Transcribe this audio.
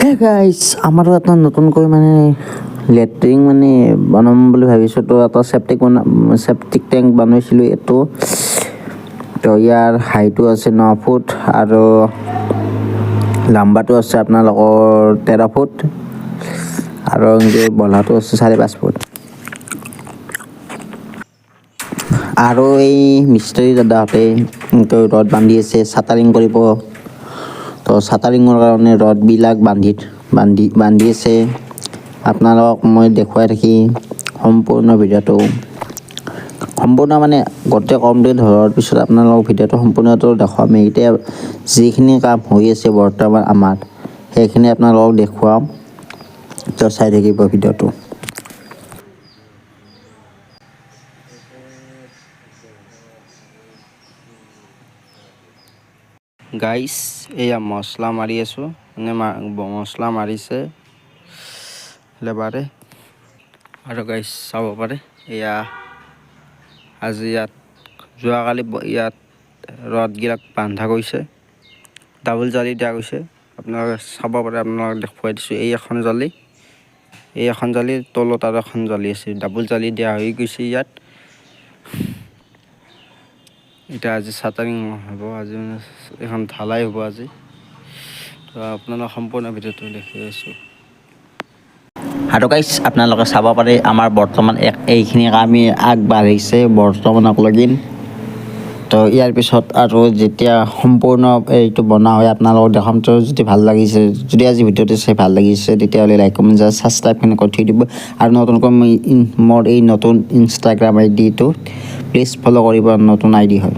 Hey guys আমাৰো এটা নতুনকৈ মানে লেট্ৰিন মানে বনাম বুলি ভাবিছোঁ। তো এটা চেপ্টিক টেংক বনাইছিলোঁ এইটো। তো ইয়াৰ হাইটো আছে 9 ফুট আৰু লাম্বাটো আছে আপোনালোকৰ 13 ফুট আৰু বলহাটো আছে 5.5 ফুট। আৰু এই মিস্ত্ৰী দাদাহঁতে ৰড বান্ধি আছে, চাটাৰিং কৰিব। তো চাটাৰিঙৰ কাৰণে ৰডবিলাক বান্ধি আছে। আপোনালোকক মই দেখুৱাই থাকি সম্পূৰ্ণ ভিডিঅ'টো সম্পূৰ্ণ মানে গোটেই কমপ্লিট হোৱাৰ পিছত আপোনালোকক ভিডিঅ'টো সম্পূৰ্ণটো দেখুৱাম। এতিয়া যিখিনি কাম হৈ আছে বৰ্তমান আমাৰ সেইখিনি আপোনালোকক দেখুৱাম। তো চাই থাকিব ভিডিঅ'টো। গাইছ এয়া মছলা মাৰি আছোঁ, মানে মছলা মাৰিছে লেবাৰে। আৰু গাইছ চাব পাৰে এয়া আজি যোৱাকালি ইয়াত ৰডবিলাক বন্ধা গৈছে, ডাবল জালি দিয়া গৈছে। আপোনালোকে চাব পাৰে, আপোনালোকক দেখুৱাই দিছোঁ। এই এখন জালিৰ তলত আৰু এখন জালি আছে, ডাবল জালি দিয়া হৈ গৈছে ইয়াত। এতিয়া আজি চাটাৰিং হ'ব, আজি মানে এখন ঢালাই হ'ব আজি। তো আপোনালোক সম্পূৰ্ণ ভিডিঅ'টো দেখি আছোঁ। আৰু গাইছ আপোনালোকে চাব পাৰে আমাৰ বৰ্তমান এইখিনি কামেই আগবাঢ়িছে বৰ্তমানলৈকে। তো ইয়াৰ পিছত আৰু যেতিয়া সম্পূৰ্ণ এইটো বনোৱা হয় আপোনালোকক দেখাম। তো যদি ভাল লাগিছে, যদি আজি ভিডিঅ'টো চাই ভাল লাগিছে তেতিয়াহ'লে লাইক কমেণ্ট ছাবস্ক্ৰাইব কৰি থৈ দিব। আৰু নতুনকৈ মোৰ এই নতুন ইনষ্টাগ্ৰাম আইডিটো প্লিজ ফ'ল' কৰিব, নতুন আইডি হয়।